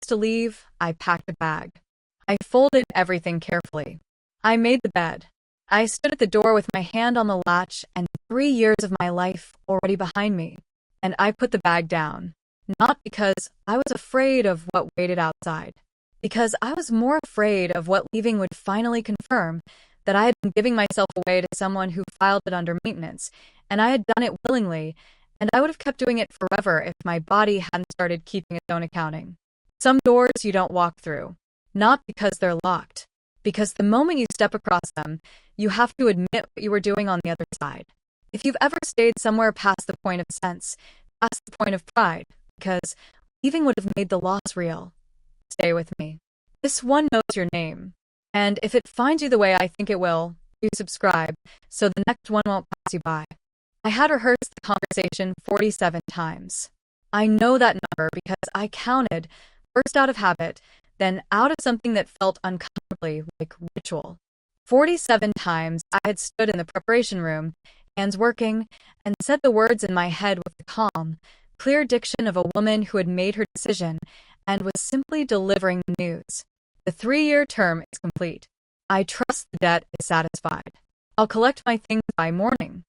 To leave, I packed a bag. I folded everything carefully. I made the bed. I stood at the door with my hand on the latch and 3 years of my life already behind me. And I put the bag down, not because I was afraid of what waited outside, because I was more afraid of what leaving would finally confirm that I had been giving myself away to someone who filed it under maintenance, and I had done it willingly, and I would have kept doing it forever if my body hadn't started keeping its own accounting. Some doors you don't walk through, not because they're locked, because the moment you step across them, you have to admit what you were doing on the other side. If you've ever stayed somewhere past the point of sense, past the point of pride, because leaving would have made the loss real, stay with me. This one knows your name, and if it finds you the way I think it will, you subscribe, so the next one won't pass you by. I had rehearsed the conversation 47 times. I know that number because I counted, first out of habit, then out of something that felt uncomfortably like ritual. 47 times I had stood in the preparation room, hands working, and said the words in my head with the calm, clear diction of a woman who had made her decision and was simply delivering the news. The 3-year term is complete. I trust the debt is satisfied. I'll collect my things by morning.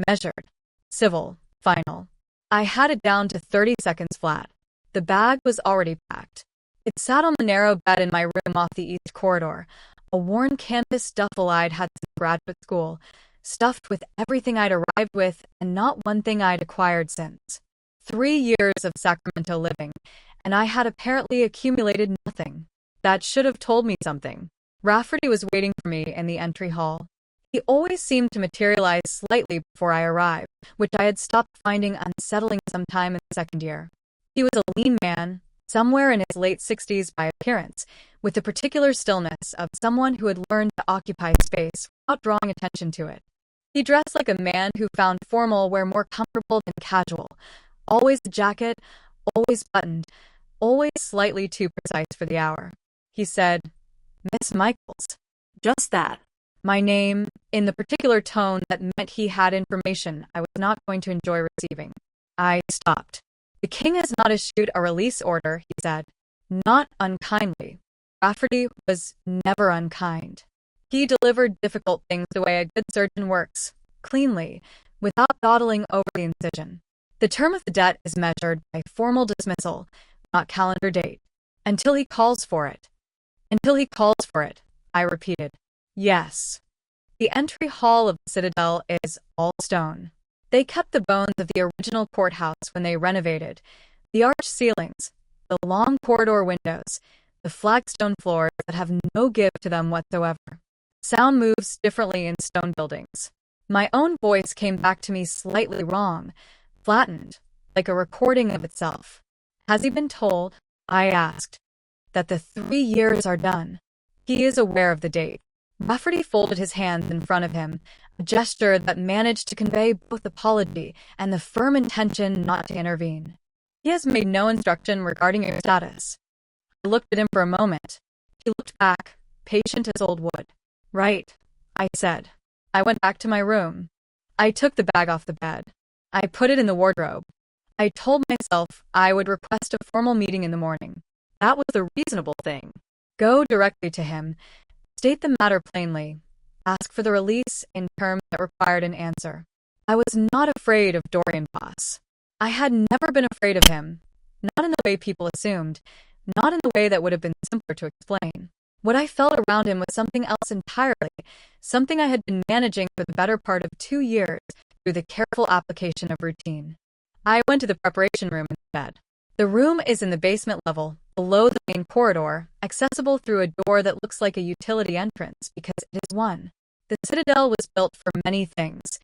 Measured. Civil. Final. I had it down to 30 seconds flat. The bag was already packed. It sat on the narrow bed in my room off the east corridor, a worn canvas duffel I'd had since graduate school, stuffed with everything I'd arrived with and not one thing I'd acquired since. 3 years of Sacramento living, and I had apparently accumulated nothing. That should have told me something. Rafferty was waiting for me in the entry hall. He always seemed to materialize slightly before I arrived, which I had stopped finding unsettling sometime in the second year. He was a lean man, somewhere in his late 60s by appearance, with the particular stillness of someone who had learned to occupy space without drawing attention to it. He dressed like a man who found formal wear more comfortable than casual, always a jacket, always buttoned, always slightly too precise for the hour. He said, "Miss Michaels." Just that. My name, in the particular tone that meant he had information I was not going to enjoy receiving. I stopped. "The king has not issued a release order," he said. Not unkindly. Rafferty was never unkind. He delivered difficult things the way a good surgeon works, cleanly, without dawdling over the incision. The term of the debt is measured by formal dismissal, not calendar date. Until he calls for it. Until he calls for it, I repeated. Yes. The entry hall of the Citadel is all stone. They kept the bones of the original courthouse when they renovated. The arched ceilings, the long corridor windows, the flagstone floors that have no give to them whatsoever. Sound moves differently in stone buildings. My own voice came back to me slightly wrong, flattened, like a recording of itself. Has he been told, I asked, that the 3 years are done? He is aware of the date. Rafferty folded his hands in front of him, a gesture that managed to convey both apology and the firm intention not to intervene. He has made no instruction regarding your status. I looked at him for a moment. He looked back, patient as old wood. Right, I said. I went back to my room. I took the bag off the bed. I put it in the wardrobe. I told myself I would request a formal meeting in the morning. That was the reasonable thing. Go directly to him. State the matter plainly. Ask for the release in terms that required an answer. I was not afraid of Dorian Boss. I had never been afraid of him. Not in the way people assumed. Not in the way that would have been simpler to explain. What I felt around him was something else entirely, something I had been managing for the better part of 2 years through the careful application of routine. I went to the preparation room instead. The room is in the basement level, below the main corridor, accessible through a door that looks like a utility entrance because it is one. The Citadel was built for many things.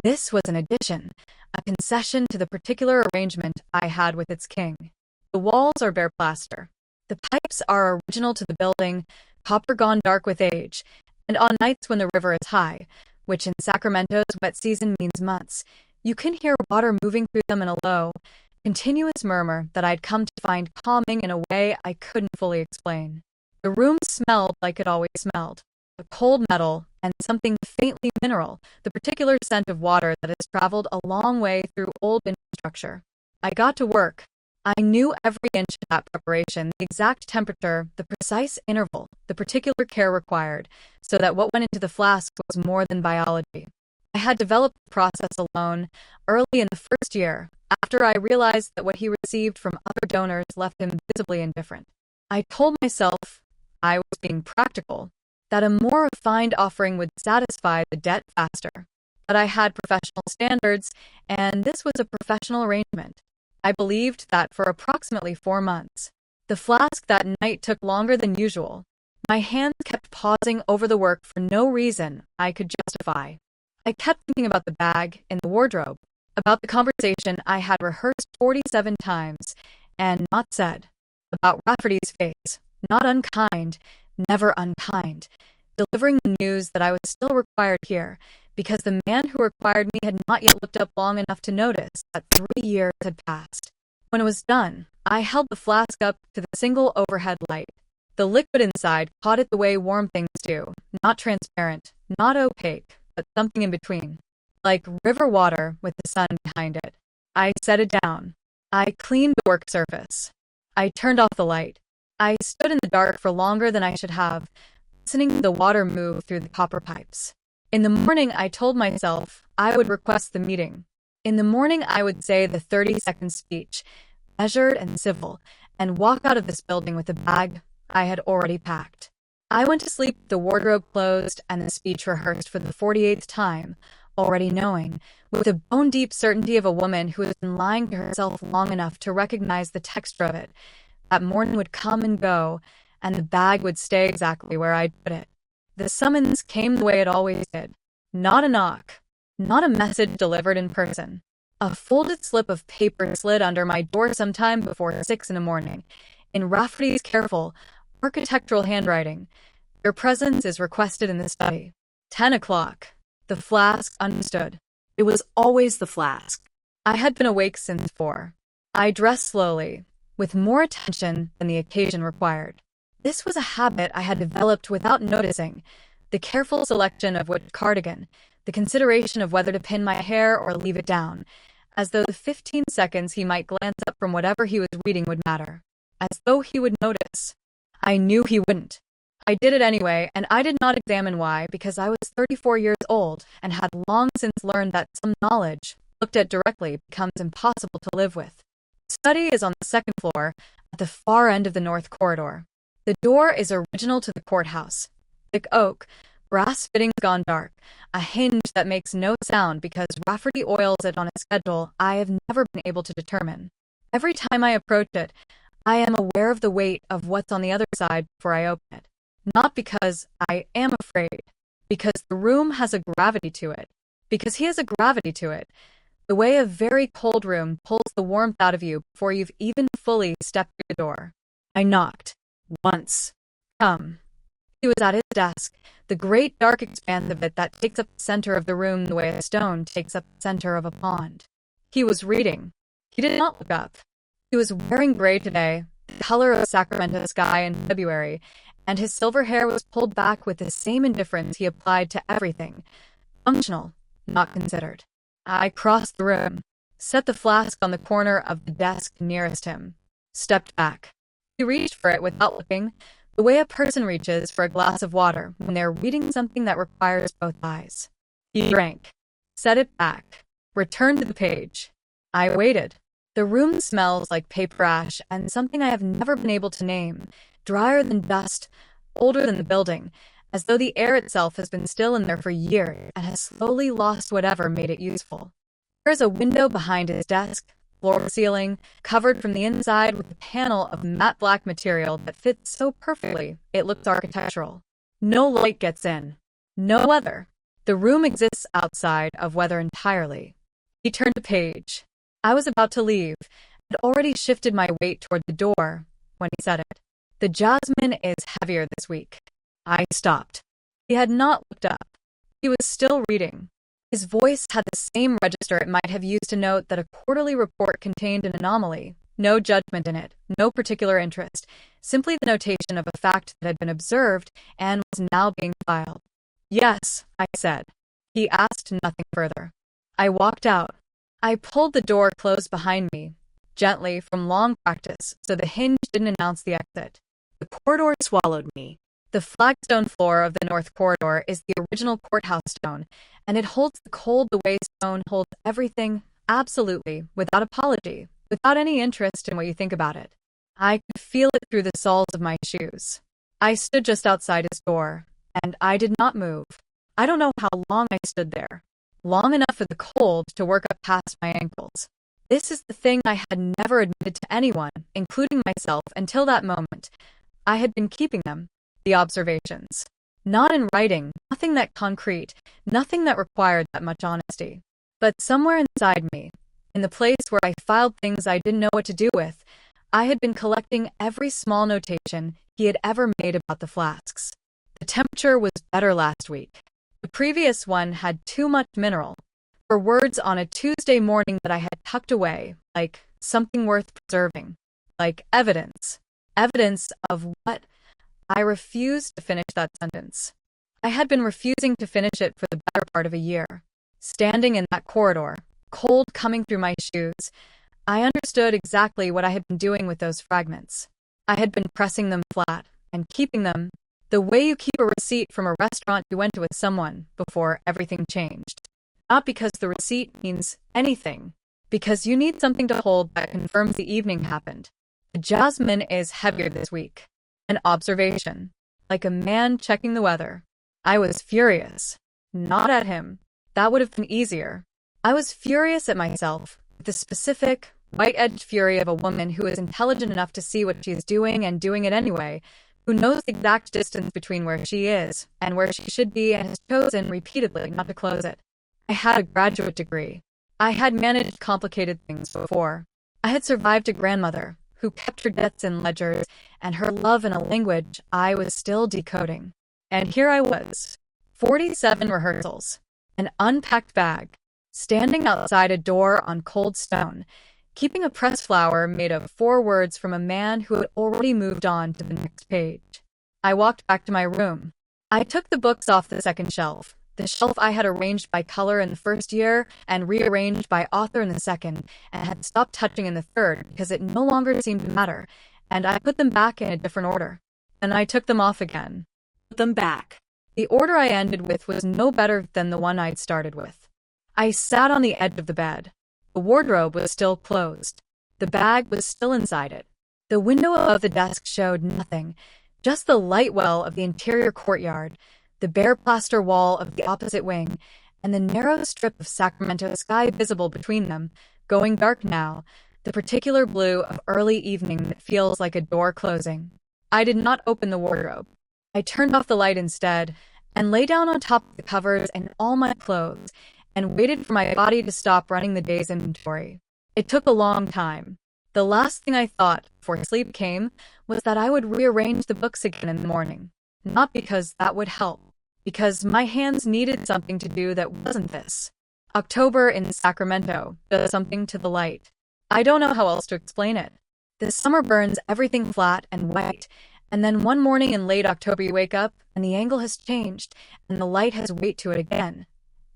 This was an addition, a concession to the particular arrangement I had with its king. The walls are bare plaster. The pipes are original to the building, copper gone dark with age, and on nights when the river is high, which in Sacramento's wet season means months, you can hear water moving through them in a low, continuous murmur that I'd come to find calming in a way I couldn't fully explain. The room smelled like it always smelled, a cold metal and something faintly mineral, the particular scent of water that has traveled a long way through old infrastructure. I got to work. I knew every inch of that preparation, the exact temperature, the precise interval, the particular care required, so that what went into the flask was more than biology. I had developed the process alone early in the first year, after I realized that what he received from other donors left him visibly indifferent. I told myself I was being practical, that a more refined offering would satisfy the debt faster, that I had professional standards, and this was a professional arrangement. I believed that for approximately 4 months. The flask that night took longer than usual. My hands kept pausing over the work for no reason I could justify. I kept thinking about the bag in the wardrobe, about the conversation I had rehearsed 47 times and not said, about Rafferty's face, not unkind, never unkind, delivering the news that I was still required here, because the man who required me had not yet looked up long enough to notice that 3 years had passed. When it was done, I held the flask up to the single overhead light. The liquid inside caught it the way warm things do, not transparent, not opaque, but something in between, like river water with the sun behind it. I set it down. I cleaned the work surface. I turned off the light. I stood in the dark for longer than I should have, listening to the water move through the copper pipes. In the morning, I told myself I would request the meeting. In the morning, I would say the 30-second speech, measured and civil, and walk out of this building with the bag I had already packed. I went to sleep with the wardrobe closed and the speech rehearsed for the 48th time, already knowing, with the bone-deep certainty of a woman who has been lying to herself long enough to recognize the texture of it. That morning would come and go, and the bag would stay exactly where I'd put it. The summons came the way it always did. Not a knock, not a message delivered in person. A folded slip of paper slid under my door sometime before 6 in the morning, in Rafferty's careful, architectural handwriting. Your presence is requested in the study. 10 o'clock. The flask understood. It was always the flask. I had been awake since 4. I dressed slowly, with more attention than the occasion required. This was a habit I had developed without noticing, the careful selection of which cardigan, the consideration of whether to pin my hair or leave it down, as though the 15 seconds he might glance up from whatever he was reading would matter, as though he would notice. I knew he wouldn't. I did it anyway, and I did not examine why, because I was 34 years old and had long since learned that some knowledge, looked at directly, becomes impossible to live with. The study is on the second floor, at the far end of the north corridor. The door is original to the courthouse. Thick oak, brass fittings gone dark, a hinge that makes no sound because Rafferty oils it on a schedule I have never been able to determine. Every time I approach it, I am aware of the weight of what's on the other side before I open it. Not because I am afraid, because the room has a gravity to it, because he has a gravity to it, the way a very cold room pulls the warmth out of you before you've even fully stepped through the door. I knocked. Once. Come. He was at his desk, the great dark expanse of it that takes up the center of the room the way a stone takes up the center of a pond. He was reading. He did not look up. He was wearing gray today, the color of Sacramento sky in February, and his silver hair was pulled back with the same indifference he applied to everything. Functional, not considered. I crossed the room, set the flask on the corner of the desk nearest him, stepped back. He reached for it without looking, the way a person reaches for a glass of water when they're reading something that requires both eyes. He drank, set it back, returned to the page. I waited. The room smells like paper ash and something I have never been able to name, drier than dust, older than the building, as though the air itself has been still in there for years and has slowly lost whatever made it useful. There is a window behind his desk, floor-to-ceiling, covered from the inside with a panel of matte black material that fits so perfectly it looks architectural. No light gets in. No weather. The room exists outside of weather entirely. He turned the page. I was about to leave, had already shifted my weight toward the door when he said it. The jasmine is heavier this week. I stopped. He had not looked up. He was still reading. His voice had the same register it might have used to note that a quarterly report contained an anomaly. No judgment in it, no particular interest, simply the notation of a fact that had been observed and was now being filed. Yes, I said. He asked nothing further. I walked out. I pulled the door closed behind me. gently from long practice so the hinge didn't announce the exit. The corridor swallowed me. The flagstone floor of the North Corridor is the original courthouse stone, and it holds the cold the way stone holds everything, absolutely, without apology, without any interest in what you think about it. I could feel it through the soles of my shoes. I stood just outside his door, and I did not move. I don't know how long I stood there. Long enough for the cold to work up past my ankles. This is the thing I had never admitted to anyone, including myself, until that moment. I had been keeping them, the observations. Not in writing, nothing that concrete, nothing that required that much honesty. But somewhere inside me, in the place where I filed things I didn't know what to do with, I had been collecting every small notation he had ever made about the flasks. The temperature was better last week. The previous one had too much mineral. For words on a Tuesday morning that I had tucked away, like something worth preserving, like evidence. Evidence of what? I refused to finish that sentence. I had been refusing to finish it for the better part of a year. Standing in that corridor, cold coming through my shoes, I understood exactly what I had been doing with those fragments. I had been pressing them flat and keeping them the way you keep a receipt from a restaurant you went to with someone before everything changed. Not because the receipt means anything, because you need something to hold that confirms the evening happened. The jasmine is heavier this week. An observation, like a man checking the weather. I was furious. Not at him. That would have been easier. I was furious at myself, with the specific, white-edged fury of a woman who is intelligent enough to see what she is doing and doing it anyway, who knows the exact distance between where she is and where she should be and has chosen repeatedly not to close it. I had a graduate degree. I had managed complicated things before. I had survived a grandmother who kept her debts in ledgers and her love in a language I was still decoding. And here I was, 47 rehearsals, an unpacked bag, standing outside a door on cold stone, keeping a pressed flower made of 4 words from a man who had already moved on to the next page. I walked back to my room. I took the books off the second shelf, the shelf I had arranged by color in the first year and rearranged by author in the second, and had stopped touching in the third because it no longer seemed to matter, and I put them back in a different order. Then I took them off again. Put them back. The order I ended with was no better than the one I'd started with. I sat on the edge of the bed. The wardrobe was still closed. The bag was still inside it. The window above the desk showed nothing, just the light well of the interior courtyard, the bare plaster wall of the opposite wing, and the narrow strip of Sacramento sky visible between them, going dark now, the particular blue of early evening that feels like a door closing. I did not open the wardrobe. I turned off the light instead, and lay down on top of the covers and all my clothes, and waited for my body to stop running the day's inventory. It took a long time. The last thing I thought, before sleep came, was that I would rearrange the books again in the morning. Not because that would help, because my hands needed something to do that wasn't this. October in Sacramento does something to the light. I don't know how else to explain it. The summer burns everything flat and white, and then one morning in late October you wake up, and the angle has changed, and the light has weight to it again.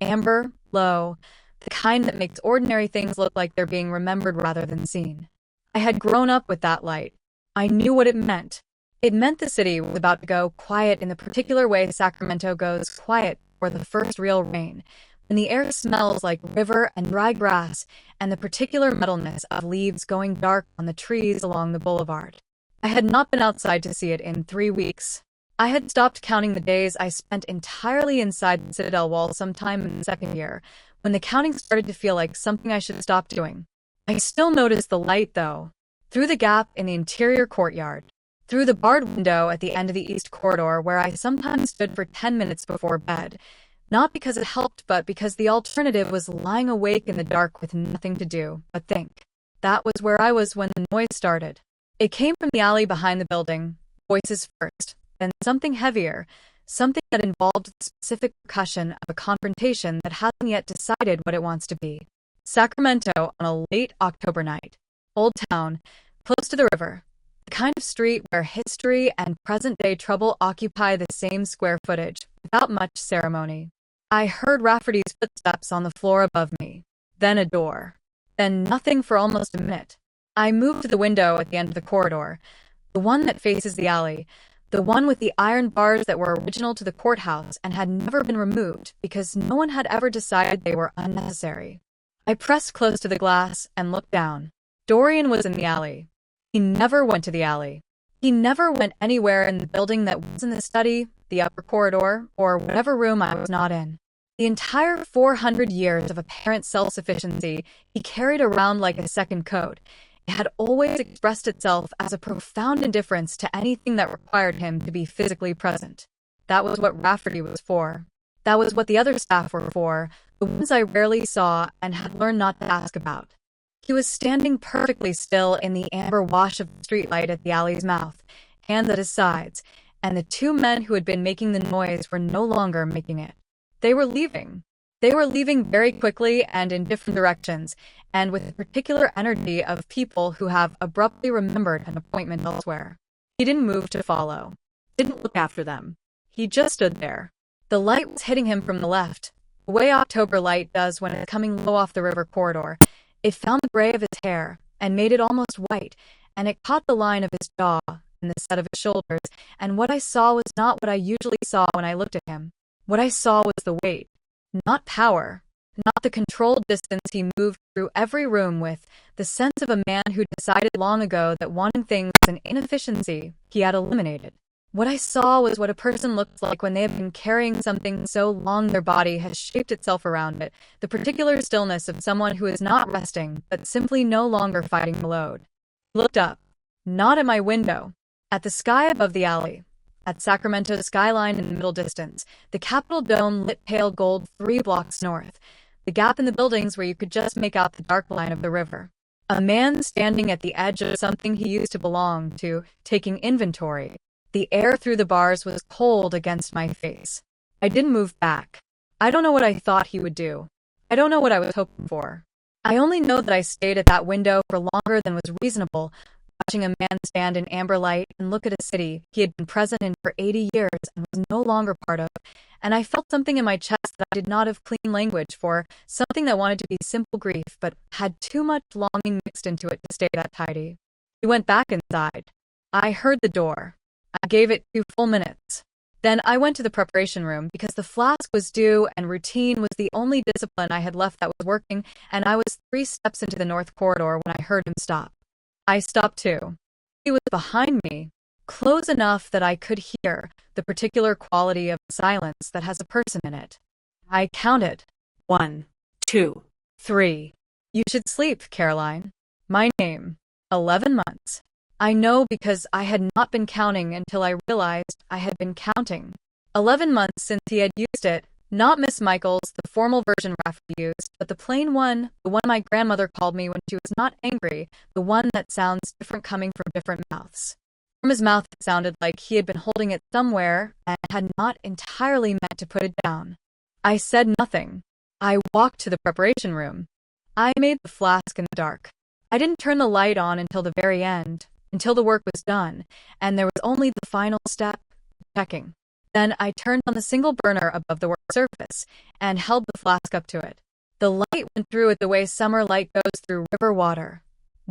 Amber, low, the kind that makes ordinary things look like they're being remembered rather than seen. I had grown up with that light. I knew what it meant. It meant the city was about to go quiet in the particular way Sacramento goes quiet for the first real rain, when the air smells like river and dry grass and the particular metalness of leaves going dark on the trees along the boulevard. I had not been outside to see it in 3 weeks. I had stopped counting the days I spent entirely inside the Citadel wall sometime in the second year, when the counting started to feel like something I should stop doing. I still noticed the light, though, through the gap in the interior courtyard, through the barred window at the end of the east corridor where I sometimes stood for 10 minutes before bed, not because it helped, but because the alternative was lying awake in the dark with nothing to do but think. That was where I was when the noise started. It came from the alley behind the building, voices first, then something heavier, something that involved the specific percussion of a confrontation that hasn't yet decided what it wants to be. Sacramento on a late October night. Old town, close to the river. The kind of street where history and present-day trouble occupy the same square footage, without much ceremony. I heard Rafferty's footsteps on the floor above me. Then a door. Then nothing for almost a minute. I moved to the window at the end of the corridor, the one that faces the alley, the one with the iron bars that were original to the courthouse and had never been removed because no one had ever decided they were unnecessary. I pressed close to the glass and looked down. Dorian was in the alley. He never went to the alley. He never went anywhere in the building that wasn't the study, the upper corridor, or whatever room I was not in. The entire 400 years of apparent self-sufficiency he carried around like a second code. It had always expressed itself as a profound indifference to anything that required him to be physically present. That was what Rafferty was for. That was what the other staff were for, the ones I rarely saw and had learned not to ask about. He was standing perfectly still in the amber wash of the streetlight at the alley's mouth, hands at his sides, and the two men who had been making the noise were no longer making it. They were leaving. They were leaving very quickly and in different directions, and with the particular energy of people who have abruptly remembered an appointment elsewhere. He didn't move to follow, didn't look after them. He just stood there. The light was hitting him from the left, the way October light does when it's coming low off the river corridor. It found the gray of his hair and made it almost white, and it caught the line of his jaw and the set of his shoulders, and what I saw was not what I usually saw when I looked at him. What I saw was the weight, not power, not the controlled distance he moved through every room with, the sense of a man who decided long ago that wanting things was an inefficiency he had eliminated. What I saw was what a person looks like when they have been carrying something so long their body has shaped itself around it, the particular stillness of someone who is not resting, but simply no longer fighting the load. I looked up, not at my window, at the sky above the alley, at Sacramento's skyline in the middle distance, the Capitol dome lit pale gold 3 blocks north, the gap in the buildings where you could just make out the dark line of the river. A man standing at the edge of something he used to belong to, taking inventory. The air through the bars was cold against my face. I didn't move back. I don't know what I thought he would do. I don't know what I was hoping for. I only know that I stayed at that window for longer than was reasonable, watching a man stand in amber light and look at a city he had been present in for 80 years and was no longer part of, and I felt something in my chest that I did not have clean language for, something that wanted to be simple grief but had too much longing mixed into it to stay that tidy. We went back inside. I heard the door. I gave it 2 full minutes. Then I went to the preparation room because the flask was due and routine was the only discipline I had left that was working, and I was 3 steps into the north corridor when I heard him stop. I stopped too. He was behind me, close enough that I could hear the particular quality of silence that has a person in it. I counted. 1, 2, 3. You should sleep, Caroline. My name. 11 months. I know because I had not been counting until I realized I had been counting. 11 months since he had used it, not Miss Michael's, the formal version Rafferty used, but the plain one, the one my grandmother called me when she was not angry, the one that sounds different coming from different mouths. From his mouth it sounded like he had been holding it somewhere and had not entirely meant to put it down. I said nothing. I walked to the preparation room. I made the flask in the dark. I didn't turn the light on until the very end, until the work was done, and there was only the final step, checking. Then I turned on the single burner above the work surface and held the flask up to it. The light went through it the way summer light goes through river water.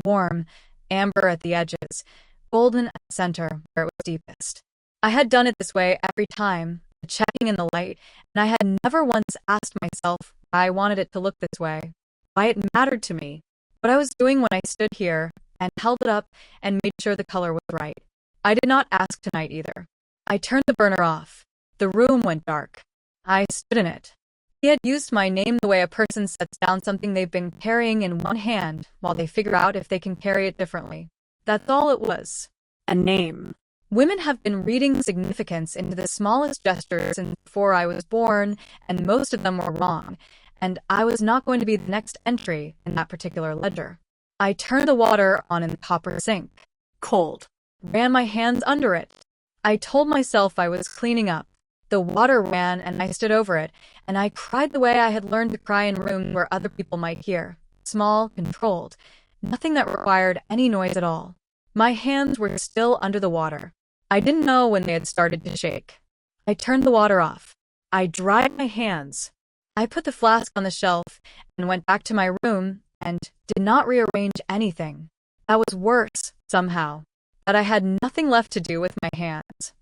Warm, amber at the edges, golden at the center where it was deepest. I had done it this way every time, the checking in the light, and I had never once asked myself why I wanted it to look this way, why it mattered to me, what I was doing when I stood here and held it up and made sure the color was right. I did not ask tonight either. I turned the burner off. The room went dark. I stood in it. He had used my name the way a person sets down something they've been carrying in one hand while they figure out if they can carry it differently. That's all it was. A name. Women have been reading significance into the smallest gestures since before I was born, and most of them were wrong, and I was not going to be the next entry in that particular ledger. I turned the water on in the copper sink. Cold. Ran my hands under it. I told myself I was cleaning up. The water ran and I stood over it, and I cried the way I had learned to cry in rooms where other people might hear. Small, controlled. Nothing that required any noise at all. My hands were still under the water. I didn't know when they had started to shake. I turned the water off. I dried my hands. I put the flask on the shelf and went back to my room and did not rearrange anything. That was worse, somehow, that I had nothing left to do with my hands.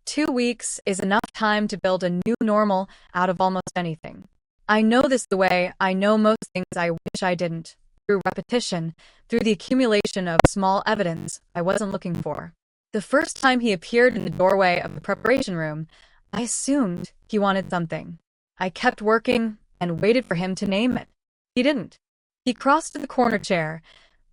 2 weeks is enough time to build a new normal out of almost anything. I know this the way I know most things I wish I didn't, through repetition, through the accumulation of small evidence I wasn't looking for. The first time he appeared in the doorway of the preparation room, I assumed he wanted something. I kept working and waited for him to name it. He didn't. He crossed to the corner chair,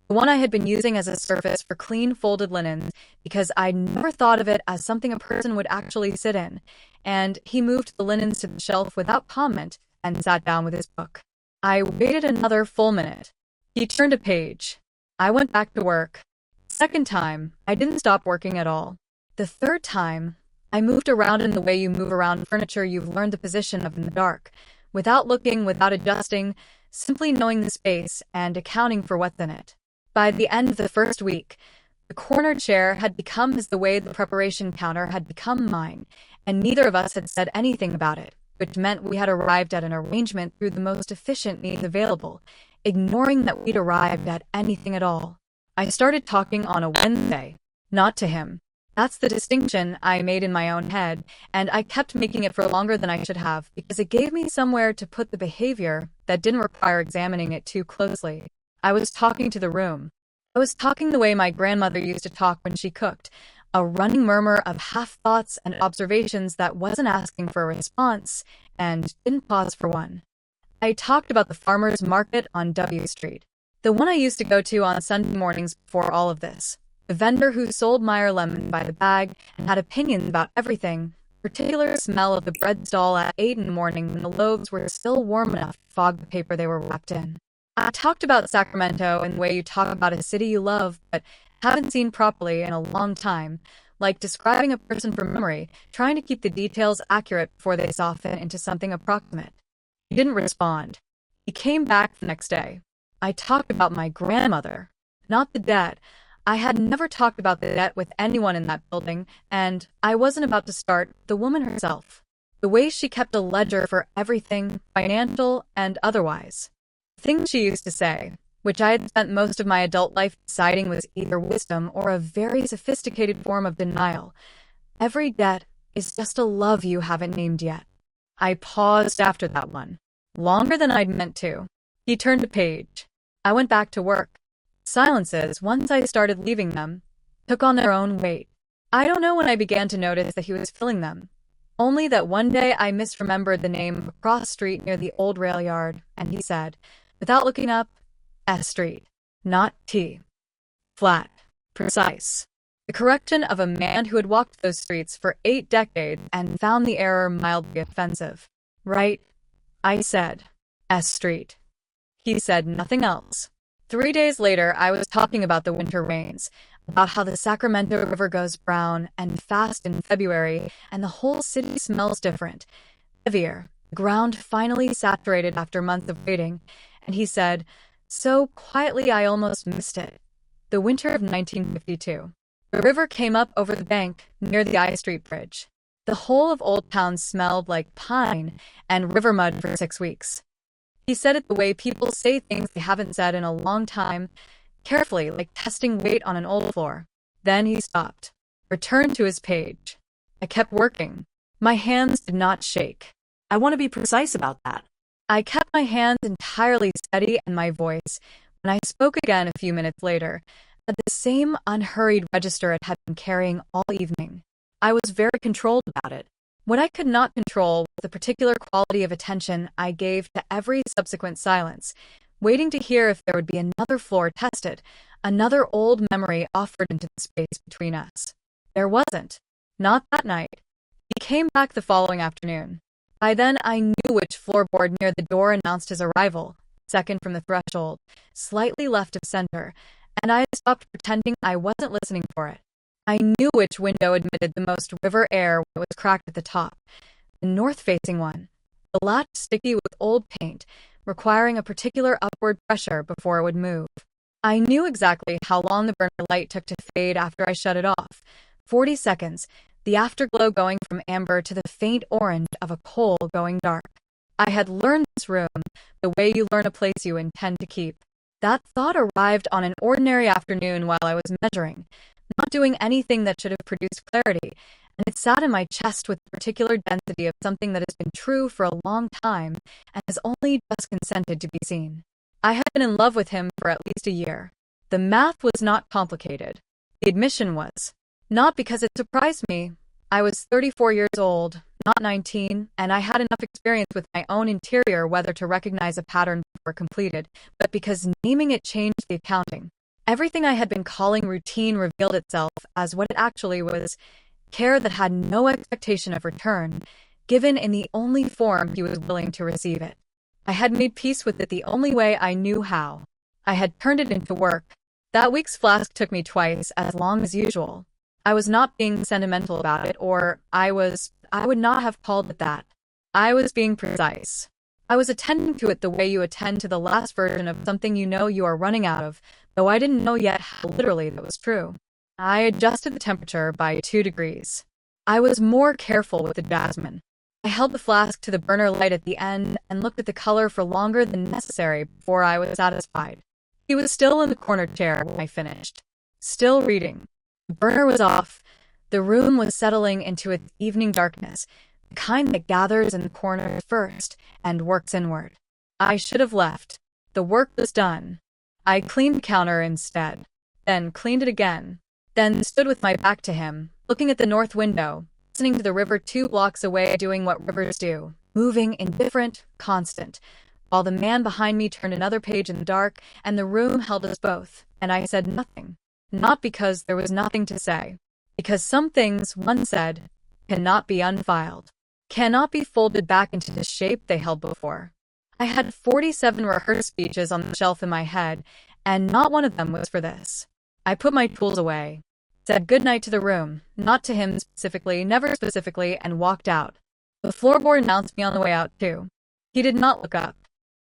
the one I had been using as a surface for clean folded linens because I'd never thought of it as something a person would actually sit in, and he moved the linens to the shelf without comment and sat down with his book. I waited another full minute. He turned a page. I went back to work. Second time, I didn't stop working at all. The third time, I moved around in the way you move around furniture you've learned the position of in the dark, without looking, without adjusting, simply knowing the space and accounting for what's in it. By the end of the first week, the corner chair had become as the way the preparation counter had become mine, and neither of us had said anything about it, which meant we had arrived at an arrangement through the most efficient means available, ignoring that we'd arrived at anything at all. I started talking on a Wednesday, not to him. That's the distinction I made in my own head, and I kept making it for longer than I should have, because it gave me somewhere to put the behavior that didn't require examining it too closely. I was talking to the room. I was talking the way my grandmother used to talk when she cooked, a running murmur of half-thoughts and observations that wasn't asking for a response and didn't pause for one. I talked about the farmer's market on W Street, the one I used to go to on Sunday mornings before all of this, the vendor who sold Meyer lemon by the bag and had opinions about everything, particular smell of the bread stall at 8 in the morning when the loaves were still warm enough to fog the paper they were wrapped in. I talked about Sacramento in the way you talk about a city you love but haven't seen properly in a long time, like describing a person from memory, trying to keep the details accurate before they soften into something approximate. He didn't respond. He came back the next day. I talked about my grandmother, not the debt. I had never talked about the debt with anyone in that building, and I wasn't about to start the woman herself. The way she kept a ledger for everything, financial and otherwise. Things she used to say, which I had spent most of my adult life deciding was either wisdom or a very sophisticated form of denial. Every debt is just a love you haven't named yet. I paused after that one, longer than I'd meant to. He turned a page. I went back to work. Silences, once I started leaving them, took on their own weight. I don't know when I began to notice that he was filling them. Only that one day I misremembered the name of a cross street near the old rail yard, and he said, without looking up, S Street, not T. Flat. Precise. The correction of a man who had walked those streets for 8 decades and found the error mildly offensive. Right, I said. S Street. He said nothing else. 3 days later, I was talking about the winter rains, about how the Sacramento River goes brown and fast in February, and the whole city smells different, heavier, the ground finally saturated after months of waiting, and he said, so quietly I almost missed it. The winter of 1952. The river came up over the bank near the I Street Bridge. The whole of Old Town smelled like pine and river mud for 6 weeks. He said it the way people say things they haven't said in a long time, carefully, like testing weight on an old floor. Then he stopped, returned to his page. I kept working. My hands did not shake. I want to be precise about that. I kept my hands entirely steady and my voice, when I spoke again a few minutes later, at the same unhurried register it had been carrying all evening. I was very controlled about it. What I could not control was the particular quality of attention I gave to every subsequent silence, waiting to hear if there would be another floor tested, another old memory offered into the space between us. There wasn't. Not that night. He came back the following afternoon. By then I knew which floorboard near the door announced his arrival, second from the threshold, slightly left of center, and I had stopped pretending I wasn't listening for it. I knew which window admitted the most river air when it was cracked at the top, the north-facing one, the latch sticky with old paint, requiring a particular upward pressure before it would move. I knew exactly how long the burner light took to fade after I shut it off. 40 seconds, the afterglow going from amber to the faint orange of a coal going dark. I had learned this room, the way you learn a place you intend to keep. That thought arrived on an ordinary afternoon while I was measuring, not doing anything that should have produced clarity, and it sat in my chest with the particular density of something that has been true for a long time and has only just consented to be seen. I had been in love with him for at least a year. The math was not complicated. The admission was. Not because it surprised me. I was 34 years old, not 19, and I had enough experience with my own interior whether to recognize a pattern before completed, but because naming it changed the accounting. Everything I had been calling routine revealed itself as what it actually was: care that had no expectation of return, given in the only form he was willing to receive it. I had made peace with it the only way I knew how. I had turned it into work. That week's flask took me twice as long as usual. I was not being sentimental about it, or I would not have called it that. I was being precise. I was attending to it the way you attend to the last version of something you know you are running out of, though I didn't know yet how literally that was true. I adjusted the temperature by 2 degrees. I was more careful with the jasmine. I held the flask to the burner light at the end and looked at the color for longer than necessary before I was satisfied. He was still in the corner chair when I finished, still reading. The burner was off. The room was settling into its evening darkness, the kind that gathers in the corners first and works inward. I should have left. The work was done. I cleaned the counter instead, then cleaned it again, then stood with my back to him, looking at the north window, listening to the river 2 blocks away doing what rivers do, moving, indifferent, constant, while the man behind me turned another page in the dark, and the room held us both, and I said nothing. Not because there was nothing to say, because some things, one said, cannot be unfiled, cannot be folded back into the shape they held before. I had 47 rehearsed speeches on the shelf in my head, and not one of them was for this. I put my tools away, said good night to the room, not to him specifically, never specifically, and walked out. The floorboard announced me on the way out, too. He did not look up.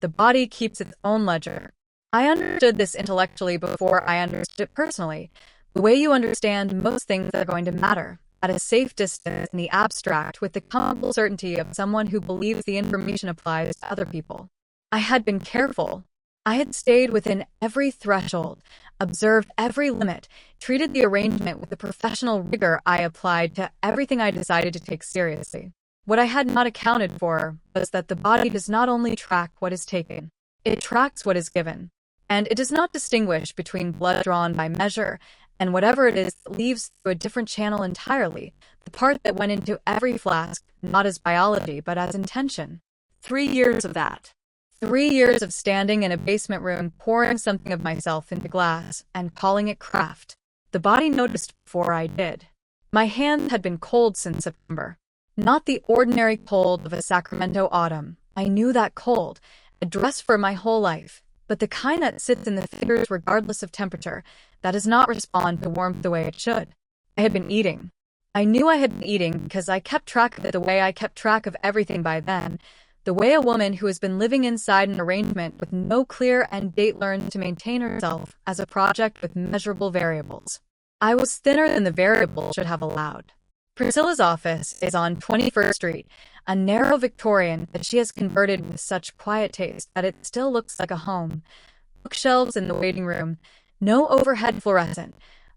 The body keeps its own ledger. I understood this intellectually before I understood it personally, the way you understand most things that are going to matter, at a safe distance in the abstract with the comfortable certainty of someone who believes the information applies to other people. I had been careful. I had stayed within every threshold, observed every limit, treated the arrangement with the professional rigor I applied to everything I decided to take seriously. What I had not accounted for was that the body does not only track what is taken, it tracks what is given. And it does not distinguish between blood drawn by measure and whatever it is that leaves through a different channel entirely, the part that went into every flask, not as biology, but as intention. 3 years of that. 3 years of standing in a basement room, pouring something of myself into glass and calling it craft. The body noticed before I did. My hands had been cold since September. Not the ordinary cold of a Sacramento autumn. I knew that cold, a dress for my whole life, but the kind that sits in the fingers regardless of temperature, that does not respond to warmth the way it should. I had been eating. I knew I had been eating because I kept track of it the way I kept track of everything by then, the way a woman who has been living inside an arrangement with no clear end date learns to maintain herself as a project with measurable variables. I was thinner than the variables should have allowed. Priscilla's office is on 21st Street, a narrow Victorian that she has converted with such quiet taste that it still looks like a home. Bookshelves in the waiting room, no overhead fluorescent,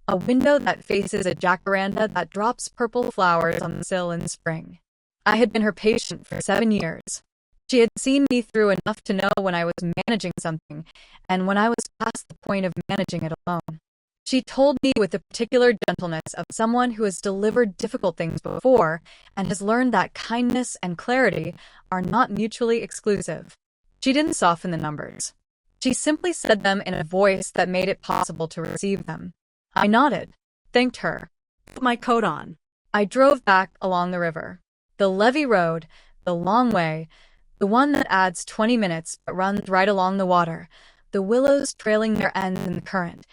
a window that faces a jacaranda that drops purple flowers on the sill in spring. I had been her patient for 7 years. She had seen me through enough to know when I was managing something, and when I was past the point of managing it alone. She told me with the particular gentleness of someone who has delivered difficult things before and has learned that kindness and clarity are not mutually exclusive. She didn't soften the numbers. She simply said them in a voice that made it possible to receive them. I nodded, thanked her, put my coat on. I drove back along the river. The levee road, the long way, the one that adds 20 minutes but runs right along the water, the willows trailing their ends in the current,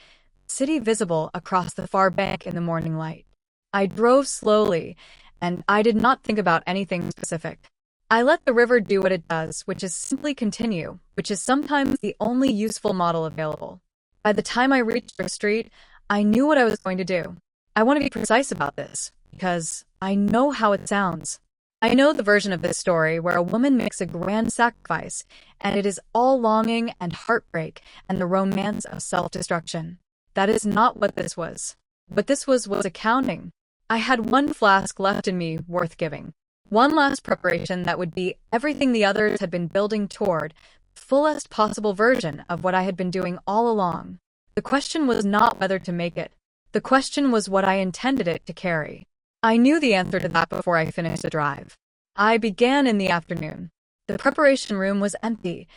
city visible across the far bank in the morning light. I drove slowly, and I did not think about anything specific. I let the river do what it does, which is simply continue, which is sometimes the only useful model available. By the time I reached the street, I knew what I was going to do. I want to be precise about this, because I know how it sounds. I know the version of this story where a woman makes a grand sacrifice, and it is all longing and heartbreak and the romance of self-destruction. That is not what this was. What this was accounting. I had one flask left in me worth giving. One last preparation that would be everything the others had been building toward, the fullest possible version of what I had been doing all along. The question was not whether to make it. The question was what I intended it to carry. I knew the answer to that before I finished the drive. I began in the afternoon. The preparation room was empty.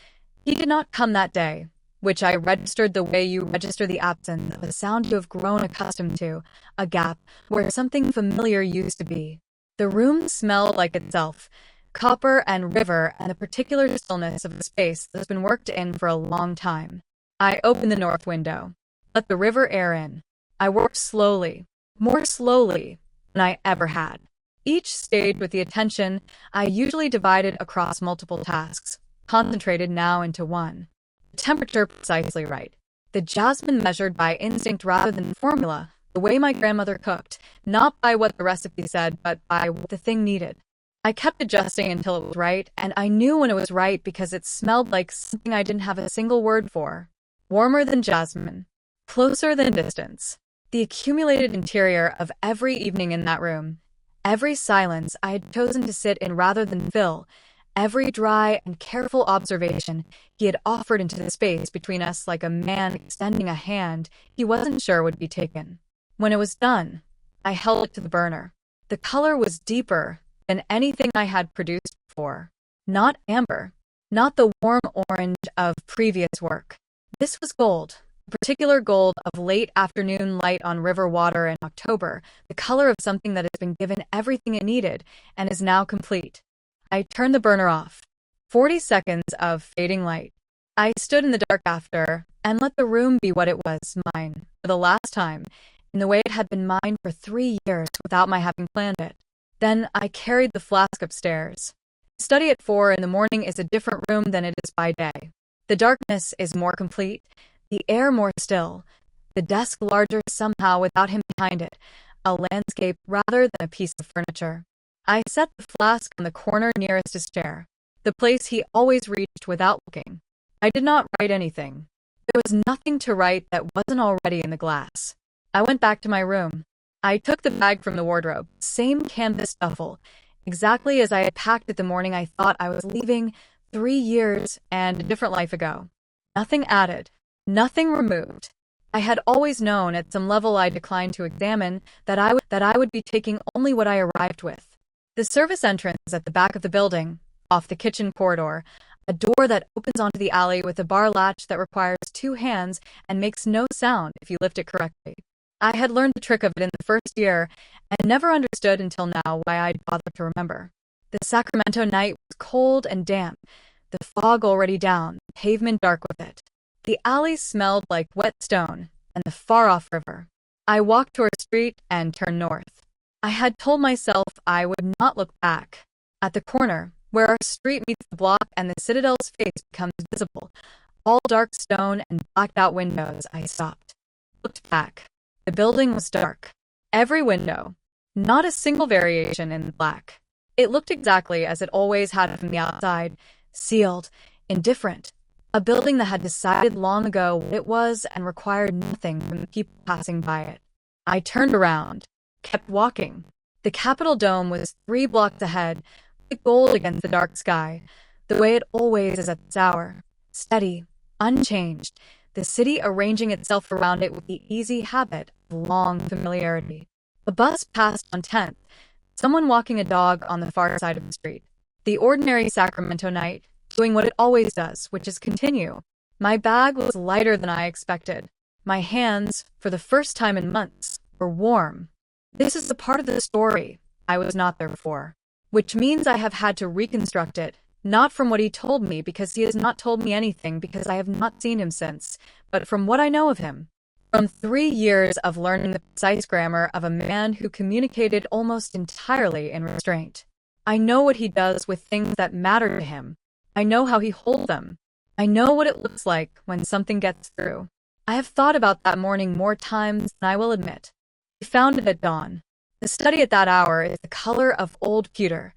He did not come that day, which I registered the way you register the absence of a sound you have grown accustomed to, a gap where something familiar used to be. The room smelled like itself, copper and river and the particular stillness of a space that's been worked in for a long time. I opened the north window, let the river air in. I worked slowly, more slowly than I ever had. Each stage with the attention I usually divided across multiple tasks, concentrated now into one. The temperature precisely right. The jasmine measured by instinct rather than formula, the way my grandmother cooked, not by what the recipe said, but by what the thing needed. I kept adjusting until it was right, and I knew when it was right because it smelled like something I didn't have a single word for. Warmer than jasmine, closer than distance. The accumulated interior of every evening in that room, every silence I had chosen to sit in rather than fill, every dry and careful observation he had offered into the space between us like a man extending a hand he wasn't sure would be taken. When it was done, I held it to the burner. The color was deeper than anything I had produced before. Not amber, not the warm orange of previous work. This was gold. Particular gold of late afternoon light on river water in October, the color of something that has been given everything it needed and is now complete. I turned the burner off. 40 seconds of fading light. I stood in the dark after and let the room be what it was, mine, for the last time, in the way it had been mine for 3 years without my having planned it. Then I carried the flask upstairs. The study at 4 in the morning is a different room than it is by day. The darkness is more complete, the air more still, the desk larger somehow without him behind it, a landscape rather than a piece of furniture. I set the flask on the corner nearest his chair, the place he always reached without looking. I did not write anything. There was nothing to write that wasn't already in the glass. I went back to my room. I took the bag from the wardrobe, same canvas duffel, exactly as I had packed it the morning I thought I was leaving 3 years and a different life ago. Nothing added. Nothing removed. I had always known at some level I declined to examine that I would be taking only what I arrived with. The service entrance is at the back of the building, off the kitchen corridor, a door that opens onto the alley with a bar latch that requires 2 hands and makes no sound if you lift it correctly. I had learned the trick of it in the first year and never understood until now why I'd bothered to remember. The Sacramento night was cold and damp, the fog already down, the pavement dark with it. The alley smelled like wet stone and the far-off river. I walked toward the street and turned north. I had told myself I would not look back. At the corner, where our street meets the block and the Citadel's face becomes visible, all dark stone and blacked-out windows, I stopped. Looked back. The building was dark. Every window. Not a single variation in the black. It looked exactly as it always had from the outside, sealed, indifferent. A building that had decided long ago what it was and required nothing from the people passing by it. I turned around, kept walking. The Capitol dome was 3 blocks ahead, like gold against the dark sky, the way it always is at this hour. Steady, unchanged, the city arranging itself around it with the easy habit of long familiarity. A bus passed on 10th, someone walking a dog on the far side of the street. The ordinary Sacramento night, doing what it always does, which is continue. My bag was lighter than I expected. My hands, for the first time in months, were warm. This is the part of the story I was not there for, which means I have had to reconstruct it, not from what he told me because he has not told me anything because I have not seen him since, but from what I know of him. From 3 years of learning the precise grammar of a man who communicated almost entirely in restraint. I know what he does with things that matter to him. I know how he holds them. I know what it looks like when something gets through. I have thought about that morning more times than I will admit. He found it at dawn. The study at that hour is the color of old pewter,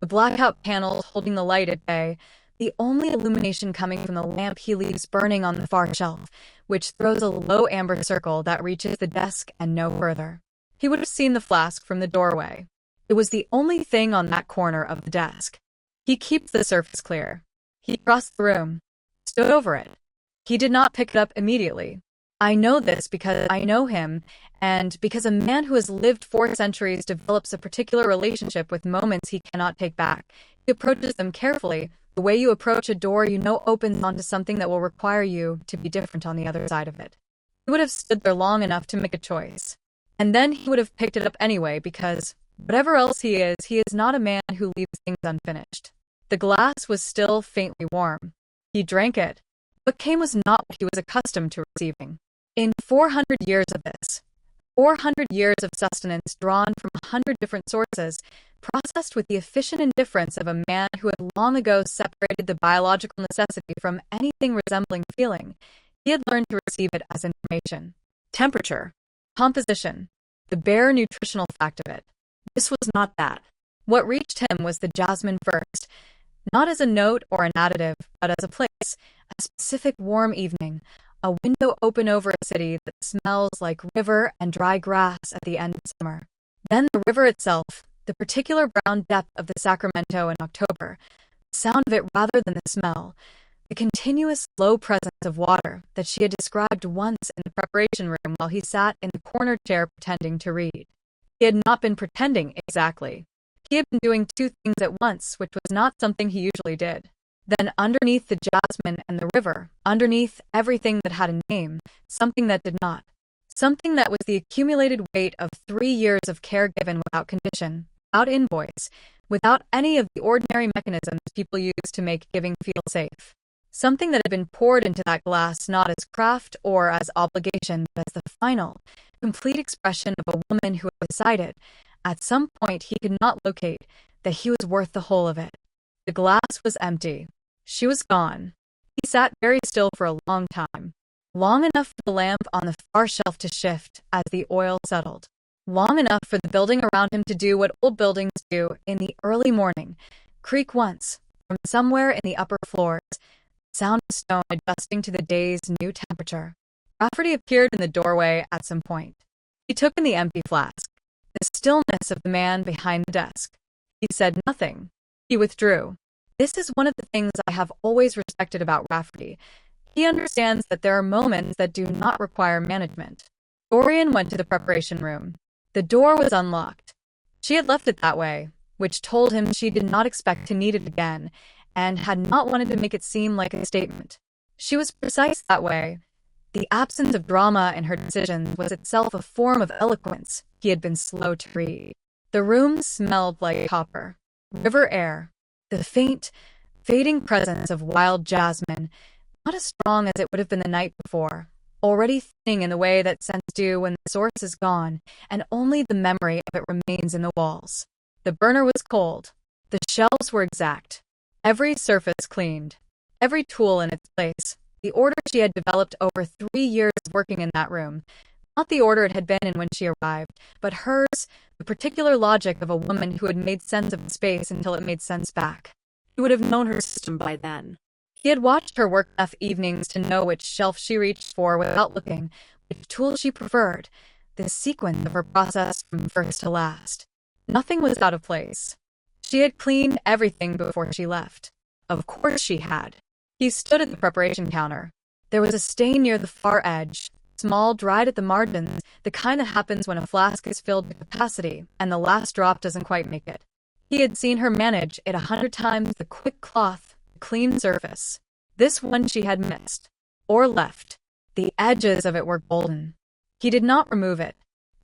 the the blackout panels holding the light at bay, the only illumination coming from the lamp he leaves burning on the far shelf, which throws a low amber circle that reaches the desk and no further. He would have seen the flask from the doorway. It was the only thing on that corner of the desk. He keeps the surface clear. He crossed the room, stood over it. He did not pick it up immediately. I know this because I know him, and because a man who has lived 4 centuries develops a particular relationship with moments he cannot take back. He approaches them carefully, the way you approach a door you know opens onto something that will require you to be different on the other side of it. He would have stood there long enough to make a choice. And then he would have picked it up anyway because, whatever else he is not a man who leaves things unfinished. The glass was still faintly warm. He drank it. What came was not what he was accustomed to receiving. In 400 years of this, 400 years of sustenance drawn from 100 different sources, processed with the efficient indifference of a man who had long ago separated the biological necessity from anything resembling feeling, he had learned to receive it as information. Temperature, composition, the bare nutritional fact of it. This was not that. What reached him was the jasmine first, not as a note or an additive, but as a place, a specific warm evening, a window open over a city that smells like river and dry grass at the end of summer. Then the river itself, the particular brown depth of the Sacramento in October, the sound of it rather than the smell, the continuous slow presence of water that she had described once in the preparation room while he sat in the corner chair pretending to read. He had not been pretending exactly. He had been doing 2 things at once, which was not something he usually did. Then underneath the jasmine and the river, underneath everything that had a name, something that did not. Something that was the accumulated weight of 3 years of care given without condition, without invoice, without any of the ordinary mechanisms people use to make giving feel safe. Something that had been poured into that glass not as craft or as obligation, but as the final, complete expression of a woman who had decided, at some point he could not locate, that he was worth the whole of it. The glass was empty. She was gone. He sat very still for a long time. Long enough for the lamp on the far shelf to shift as the oil settled. Long enough for the building around him to do what old buildings do in the early morning, creak once, from somewhere in the upper floors, sound of stone adjusting to the day's new temperature. Rafferty appeared in the doorway at some point. He took in the empty flask, the stillness of the man behind the desk. He said nothing. He withdrew. This is one of the things I have always respected about Rafferty. He understands that there are moments that do not require management. Dorian went to the preparation room. The door was unlocked. She had left it that way, which told him she did not expect to need it again, and had not wanted to make it seem like a statement. She was precise that way. The absence of drama in her decisions was itself a form of eloquence he had been slow to read. The room smelled like copper, river air, the faint, fading presence of wild jasmine, not as strong as it would have been the night before, already thinning in the way that scents do when the source is gone, and only the memory of it remains in the walls. The burner was cold. The shelves were exact. Every surface cleaned. Every tool in its place. The order she had developed over 3 years of working in that room. Not the order it had been in when she arrived, but hers, the particular logic of a woman who had made sense of the space until it made sense back. He would have known her system by then. He had watched her work enough evenings to know which shelf she reached for without looking, which tool she preferred, the sequence of her process from first to last. Nothing was out of place. She had cleaned everything before she left. Of course she had. He stood at the preparation counter. There was a stain near the far edge, small, dried at the margins, the kind that happens when a flask is filled to capacity and the last drop doesn't quite make it. He had seen her manage it 100 times the quick cloth, the clean surface. This one she had missed, or left. The edges of it were golden. He did not remove it.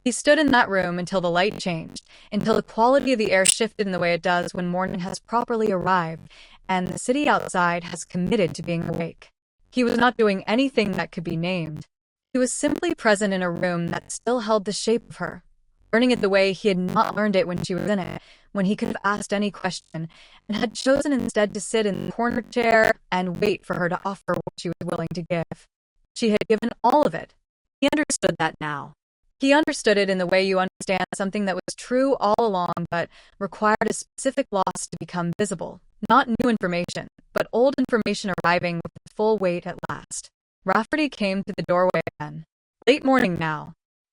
He stood in that room until the light changed, until the quality of the air shifted in the way it does when morning has properly arrived, and the city outside has committed to being awake. He was not doing anything that could be named. He was simply present in a room that still held the shape of her, learning it the way he had not learned it when she was in it, when he could have asked any question, and had chosen instead to sit in the corner chair and wait for her to offer what she was willing to give. She had given all of it. He understood that now. He understood it in the way you understand something that was true all along but required a specific loss to become visible. Not new information, but old information arriving with its full weight at last. Rafferty came to the doorway again. Late morning now.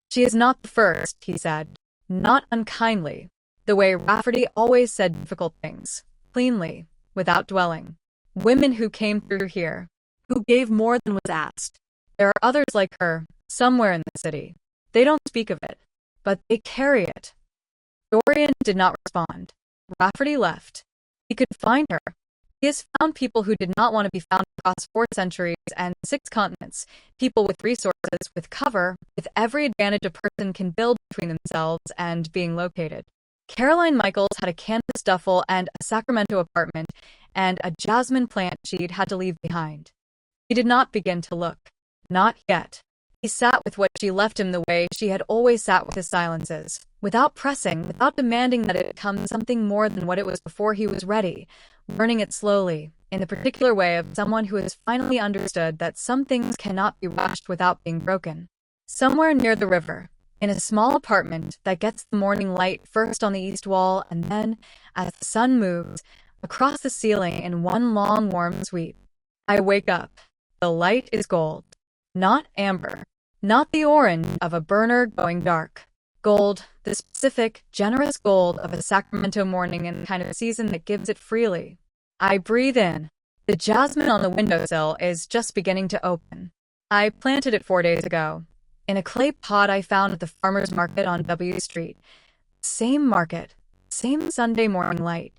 She is not the first, he said. Not unkindly. The way Rafferty always said difficult things. Cleanly, without dwelling. Women who came through here. Who gave more than was asked. There are others like her, somewhere in the city. They don't speak of it, but they carry it. Dorian did not respond. Rafferty left. He could find her. He has found people who did not want to be found across 4 centuries and 6 continents, people with resources, with cover, with every advantage a person can build between themselves and being located. Caroline Michaels had a canvas duffel and a Sacramento apartment, and a jasmine plant she'd had to leave behind. He did not begin to look. Not yet. He sat with what she left him the way she had always sat with his silences, without pressing, without demanding that it become something more than what it was before he was ready, learning it slowly, in the particular way of someone who has finally understood that some things cannot be rushed without being broken. Somewhere near the river, in a small apartment that gets the morning light first on the east wall and then, as the sun moves, across the ceiling in one long warm sweep. I wake up. The light is gold. Not amber. Not the orange of a burner going dark. Gold, the specific, generous gold of a Sacramento morning and the kind of season that gives it freely. I breathe in. The jasmine on the windowsill is just beginning to open. I planted it 4 days ago, in a clay pot I found at the farmer's market on W Street. Same market, same Sunday morning light,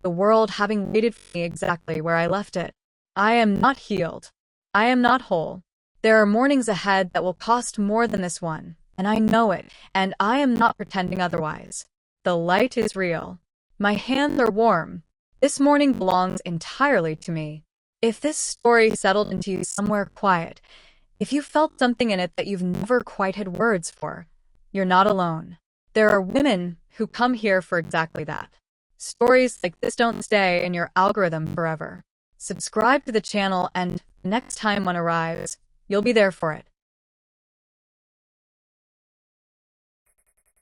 the world having waited for me exactly where I left it. I am not healed. I am not whole. There are mornings ahead that will cost more than this one, and I know it, and I am not pretending otherwise. The light is real. My hands are warm. This morning belongs entirely to me. If this story settled into you somewhere quiet, if you felt something in it that you've never quite had words for, you're not alone. There are women who come here for exactly that. Stories like this don't stay in your algorithm forever. Subscribe to the channel and next time one arrives, you'll be there for it.